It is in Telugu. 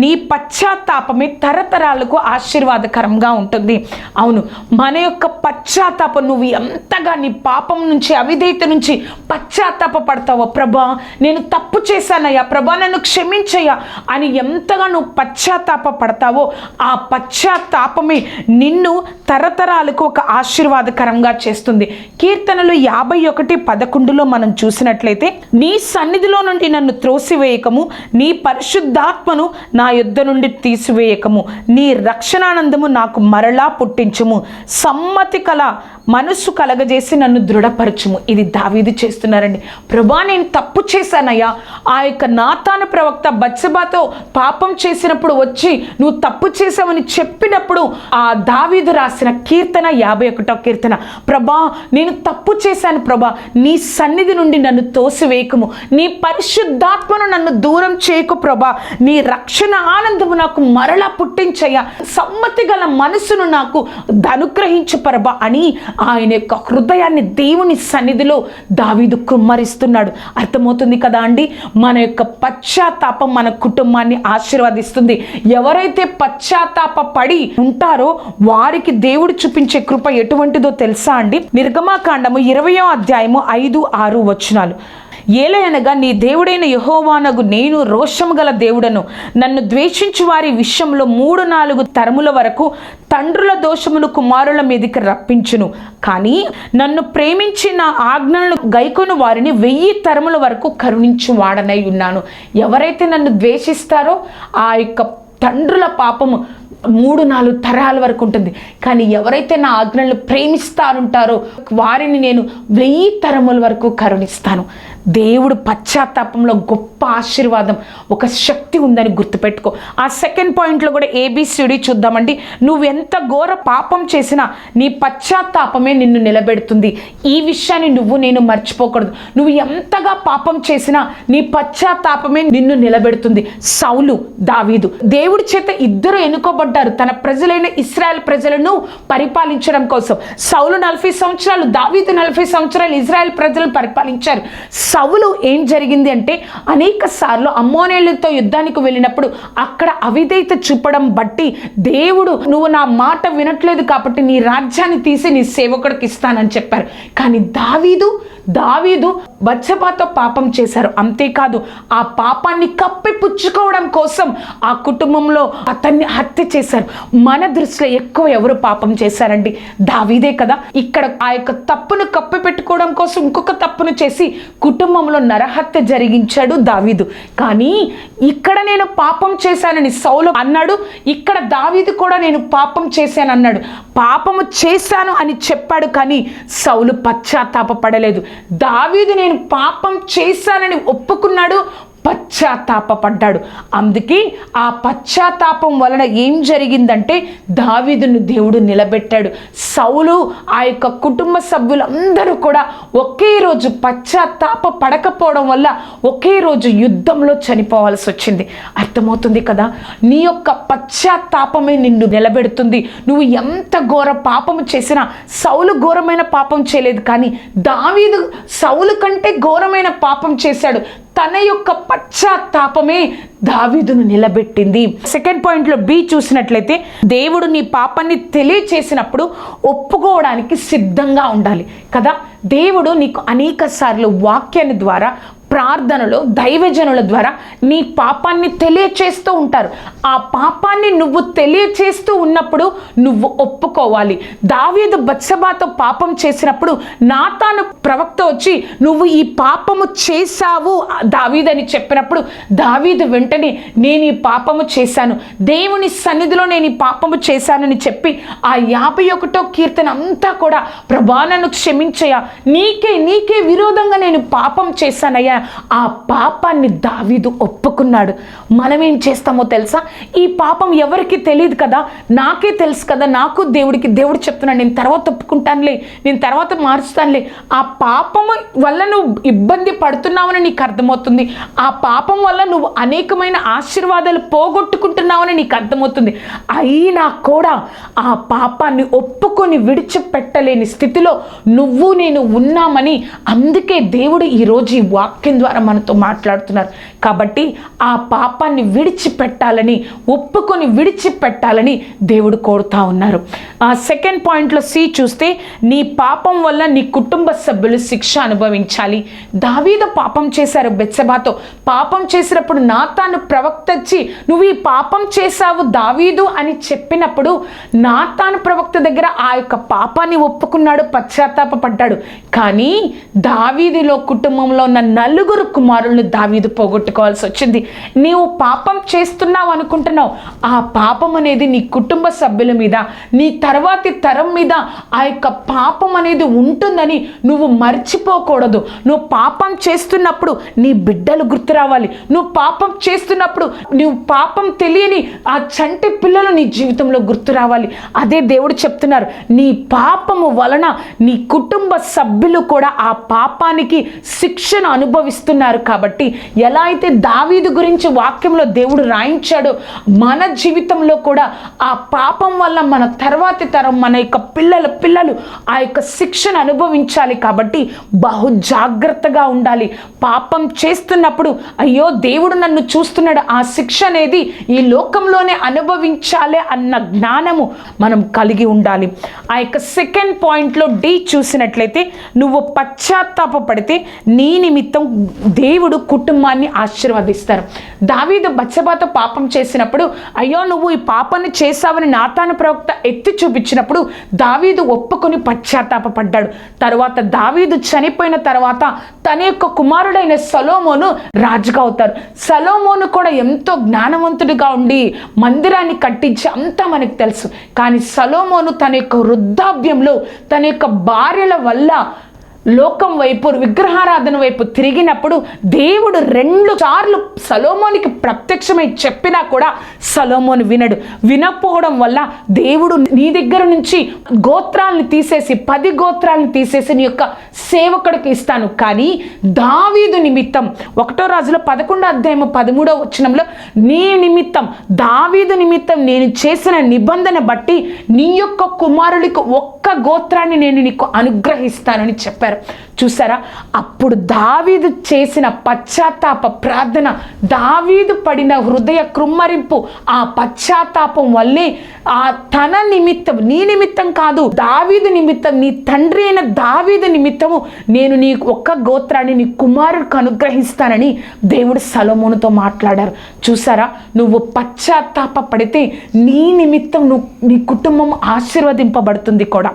నీ పశ్చాత్తాపమే తరతరాలకు ఆశీర్వాదకరంగా ఉంటుంది. అవును, మన యొక్క పశ్చాత్తాపం, నువ్వు ఎంతగా నీ పాపం నుంచి, అవిధేయత నుంచి పశ్చాత్తాప పడతావో, ప్రభా నేను తప్పు చేశానయ్యా, ప్రభా నన్ను క్షమించయ్యా అని ఎంతగా నువ్వు పశ్చాత్తాప పడతావో ఆ పశ్చాత్తాపమే నిన్ను తరతరాలకు ఒక ఆశీర్వాదకరంగా చేస్తుంది. కీర్తనలు 51:11 మనం చూసినట్లయితే, నీ సన్నిధిలో నుండి నన్ను త్రోసివేయకము, నీ పరిశుద్ధాత్మను నా యుద్ధ నుండి తీసివేయకము, నీ రక్షణానందము నాకు మరలా పుట్టించుము, సమ్మతి కల మనస్సు కలగజేసి నన్ను దృఢపరచుము. ఇది దావీదు చేస్తున్నారండి. ప్రభా నేను తప్పు చేశానయ్యా. ఆ యొక్క నాతాను ప్రవక్త బత్షెబాతో పాపం చేసినప్పుడు వచ్చి నువ్వు తప్పు చేసావని చెప్పినప్పుడు ఆ దావీదు రాసిన కీర్తన 51వ కీర్తన, ప్రభా నేను తప్పు చేశాను ప్రభా, నీ సన్నిధి నుండి నన్ను తోసివేయకము, నీ పరిశుద్ధాత్మను నన్ను దూరం చేయకు ప్రభా, నీ రక్షణ ఆనందము నాకు మరలా పుట్టించయ్యా, సమ్మతి గల మనసును నాకు అనుగ్రహించు ప్రభా అని ఆయన యొక్క హృదయాన్ని దేవుని సన్నిధిలో దావీదు కుమ్మరిస్తున్నాడు. అర్థమవుతుంది కదా అండి? మన యొక్క పశ్చాత్తాపం మన కుటుంబాన్ని ఆశీర్వదిస్తుంది. ఎవరైతే పశ్చాత్తాప పడి ఉంటారో వారికి దేవుడు చూపించే కృప ఎటువంటిదో తెలుసా అండి? నిర్గమాకాండము 20వ అధ్యాయము 5-6 వచనాలు. ఏలయనగా నీ దేవుడైన యెహోవానగు నేను రోషము గల దేవుడను, నన్ను ద్వేషించు వారి విషయంలో 3-4 తరముల వరకు తండ్రుల దోషమును కుమారుల మీదకి రప్పించును, కానీ నన్ను ప్రేమించి నా ఆజ్ఞలను గైకొను వారిని 1000 తరముల వరకు కరుణించు వాడనై ఉన్నాను. ఎవరైతే నన్ను ద్వేషిస్తారో ఆ యొక్క తండ్రుల పాపము 3-4 తరాల వరకు ఉంటుంది, కానీ ఎవరైతే నా ఆజ్ఞలను ప్రేమిస్తారుంటారో వారిని నేను 1000 తరముల వరకు కరుణిస్తాను. దేవుడు పశ్చాత్తాపంలో గొప్ప ఆశీర్వాదం, ఒక శక్తి ఉందని గుర్తుపెట్టుకో. ఆ సెకండ్ పాయింట్లో కూడా ABCD చూద్దామండి. నువ్వు ఎంత ఘోర పాపం చేసినా నీ పశ్చాత్తాపమే నిన్ను నిలబెడుతుంది. ఈ విషయాన్ని నేను మర్చిపోకూడదు. నువ్వు ఎంతగా పాపం చేసినా నీ పశ్చాత్తాపమే నిన్ను నిలబెడుతుంది. సౌలు, దావీదు దేవుడి చేత ఇద్దరు ఎన్నుకోబడ్డారు తన ప్రజలైన ఇశ్రాయేల్ ప్రజలను పరిపాలించడం కోసం. సౌలు 40 సంవత్సరాలు, దావీదు 40 సంవత్సరాలు ఇశ్రాయేల్ ప్రజలను పరిపాలించారు. సౌలు ఏం జరిగింది అంటే, అనేక సార్లు అమ్మోనీయులతో యుద్ధానికి వెళ్ళినప్పుడు అక్కడ అవిధేయత చూపడం బట్టి దేవుడు నువ్వు నా మాట వినట్లేదు కాబట్టి నీ రాజ్యాన్ని తీసి నీ సేవకుడికి ఇస్తానని చెప్పారు. కానీ దావీదు బత్షెబాతో పాపం చేశారు. అంతేకాదు ఆ పాపాన్ని కప్పిపుచ్చుకోవడం కోసం ఆ కుటుంబంలో అతన్ని హత్య చేశారు. మన దృష్టిలో ఎక్కువ ఎవరు పాపం చేశారండి? దావీదే కదా. ఇక్కడ ఆ యొక్క తప్పును కప్పి పెట్టుకోవడం కోసం ఇంకొక తప్పును చేసి కుటుంబంలో నరహత్య జరిగించాడు దావీదు. కానీ ఇక్కడ నేను పాపం చేశానని సౌలు అన్నాడు, ఇక్కడ దావీదు కూడా నేను పాపం చేశాను అన్నాడు. పాపము చేశాను అని చెప్పాడు, కానీ సౌలు పశ్చాత్తాప పడలేదు. దావీదు నేను పాపం చేశానని ఒప్పుకున్నాడు, పశ్చాత్తాపడ్డాడు. అందుకే ఆ పశ్చాత్తాపం వలన ఏం జరిగిందంటే దావీదును దేవుడు నిలబెట్టాడు. సౌలు ఆ యొక్క కుటుంబ సభ్యులందరూ కూడా ఒకే రోజు పశ్చాత్తాప పడకపోవడం వల్ల ఒకే రోజు యుద్ధంలో చనిపోవాల్సి వచ్చింది. అర్థమవుతుంది కదా? నీ యొక్క పశ్చాత్తాపమే నిన్ను నిలబెడుతుంది. నువ్వు ఎంత ఘోర పాపము చేసినా, సౌలు ఘోరమైన పాపం చేయలేదు, కానీ దావీదు సౌలు కంటే ఘోరమైన పాపం చేశాడు. తన యొక్క పశ్చాత్తాపమే దావీదును నిలబెట్టింది. సెకండ్ పాయింట్లో B చూసినట్లయితే, దేవుడు నీ పాపాన్ని తెలియచేసినప్పుడు ఒప్పుకోవడానికి సిద్ధంగా ఉండాలి కదా. దేవుడు నీకు అనేక సార్లు వాక్యాన్ని ద్వారా, ప్రార్థనలో, దైవజనుల ద్వారా నీ పాపాన్ని తెలియచేస్తూ ఉంటారు. ఆ పాపాన్ని నువ్వు తెలియచేస్తూ ఉన్నప్పుడు నువ్వు ఒప్పుకోవాలి. దావీదు బత్షెబాతో పాపం చేసినప్పుడు నాతాను ప్రవక్త వచ్చి నువ్వు ఈ పాపము చేశావు దావీదని చెప్పినప్పుడు దావీదు వెంటనే నేను ఈ పాపము చేశాను, దేవుని సన్నిధిలో నేను ఈ పాపము చేశానని చెప్పి ఆ 51వ కీర్తన అంతా కూడా, ప్రభా నన్ను క్షమించయ్యా, నీకే విరోధంగా నేను పాపం చేశానయ్యా, ఆ పాపాన్ని దావీదు ఒప్పుకున్నాడు. మనం ఏం చేస్తామో తెలుసా? ఈ పాపం ఎవరికి తెలియదు కదా, నాకే తెలుసు కదా, నాకు దేవుడు చెప్తున్నాడు, నేను తర్వాత ఒప్పుకుంటానులే, నేను తర్వాత మార్చుతానులే. ఆ పాపము వల్ల నువ్వు ఇబ్బంది పడుతున్నావని నీకు అర్థమవుతుంది. ఆ పాపం వల్ల నువ్వు అనేకమైన ఆశీర్వాదాలు పోగొట్టుకుంటున్నావని నీకు అర్థమవుతుంది. అయినా కూడా ఆ పాపాన్ని ఒప్పుకొని విడిచిపెట్టలేని స్థితిలో నువ్వు నేను ఉన్నామని, అందుకే దేవుడు ఈరోజు ఈ వాక్యం ద్వారా మనతో మాట్లాడుతున్నారు. కాబట్టి ఆ పాపాన్ని విడిచిపెట్టాలని, ఒప్పుకొని విడిచిపెట్టాలని దేవుడు కోరుతా ఉన్నారు. సెకండ్ పాయింట్లో సి చూస్తే, నీ పాపం వల్ల నీ కుటుంబ సభ్యులు శిక్ష అనుభవించాలి. దావీదు పాపం చేశారు బెత్షెబాతో. పాపం చేసినప్పుడు నాతాను ప్రవక్త వచ్చి నువ్వు ఈ పాపం చేశావు దావీదు అని చెప్పినప్పుడు నాతాను ప్రవక్త దగ్గర ఆ యొక్క పాపాన్ని ఒప్పుకున్నాడు, పశ్చాత్తాపడ్డాడు. కానీ దావీదులో కుటుంబంలో ఉన్న 4 కుమారులను దావీదు పోగొట్టుకోవాల్సి వచ్చింది. నీవు పాపం చేస్తున్నావు అనుకుంటున్నావు, ఆ పాపం అనేది నీ కుటుంబ సభ్యుల మీద, నీ తర్వాతి తరం మీద ఆ యొక్క పాపం అనేది ఉంటుందని నువ్వు మర్చిపోకూడదు. నువ్వు పాపం చేస్తున్నప్పుడు నీ బిడ్డలు గుర్తు రావాలి. నువ్వు పాపం చేస్తున్నప్పుడు నువ్వు పాపం తెలియని ఆ చంటి పిల్లలు నీ జీవితంలో గుర్తు రావాలి. అదే దేవుడు చెప్తున్నారు, నీ పాపము వలన నీ కుటుంబ సభ్యులు కూడా ఆ పాపానికి శిక్షను అనుభవిస్తున్నారు. కాబట్టి ఎలా అయితే దావీదు గురించి వాక్యంలో దేవుడు రాయించాడో, మన జీవితంలో కూడా ఆ పాపం వల్ల మన తర్వాతి తరం, మన యొక్క పిల్లలు ఆ యొక్క శిక్షను అనుభవించాలి. కాబట్టి బహు జాగ్రత్తగా ఉండాలి. పాపం చేస్తున్నప్పుడు అయ్యో దేవుడు నన్ను చూస్తున్నాడు, ఆ శిక్ష అనేది ఈ లోకంలోనే అనుభవించాలి అన్న జ్ఞానము మనం కలిగి ఉండాలి. ఆ యొక్క సెకండ్ పాయింట్లో డి చూసినట్లయితే, నువ్వు పశ్చాత్తాపడితే నీ నిమిత్తం దేవుడు కుటుంబాన్ని ఆశీర్వదిస్తారు. దావీదు బత్షెబాతో పాపం చేసినప్పుడు అయ్యో నువ్వు ఈ పాపాన్ని చేశావని నాతాను ప్రవక్త ఎత్తి చూపించినప్పుడు దావీదు ఒప్పుకొని పశ్చాత్తాపడ్డాడు. తరువాత దావీదు చనిపోయిన తర్వాత తన యొక్క కుమారుడైన సొలొమోను రాజుగా అవుతారు. సొలొమోను కూడా ఎంతో జ్ఞానవంతుడిగా ఉండి మందిరాన్ని కట్టించి అంతా మనకు తెలుసు. కానీ సొలొమోను తన యొక్క వృద్ధాప్యంలో తన యొక్క భార్యల వల్ల లోకం వైపు, విగ్రహారాధన వైపు తిరిగినప్పుడు దేవుడు 2 సార్లు సొలొమోనుకి ప్రత్యక్షమై చెప్పినా కూడా సొలొమోను వినకపోవడం వల్ల దేవుడు నీ దగ్గర నుంచి గోత్రాలను తీసేసి 10 గోత్రాలను తీసేసి నీ యొక్క సేవకుడికి ఇస్తాను. కానీ దావీదు నిమిత్తం 1 రాజుల 11వ అధ్యాయం 13వ వచనంలో, నీ నిమిత్తం, దావీదు నిమిత్తం నేను చేసిన నిబంధన బట్టి నీ యొక్క కుమారుడికి ఒక్క గోత్రాన్ని నేను నీకు అనుగ్రహిస్తానని చెప్పారు. చూసారా, అప్పుడు దావీదు చేసిన పశ్చాత్తాప ప్రార్థన, దావీదు పడిన హృదయ కృమ్మరింపు, ఆ పశ్చాత్తాపం వల్లే ఆ తన నిమిత్తం, నీ నిమిత్తం కాదు, దావీదు నిమిత్తం, నీ తండ్రి అయిన దావీదు నిమిత్తము నేను నీ ఒక్క గోత్రాన్ని నీ కుమారుడికి అనుగ్రహిస్తానని దేవుడు సొలొమోనుతో మాట్లాడారు. చూసారా, నువ్వు పశ్చాత్తాప పడితే నీ నిమిత్తం నీ కుటుంబం ఆశీర్వదింపబడుతుంది కూడా.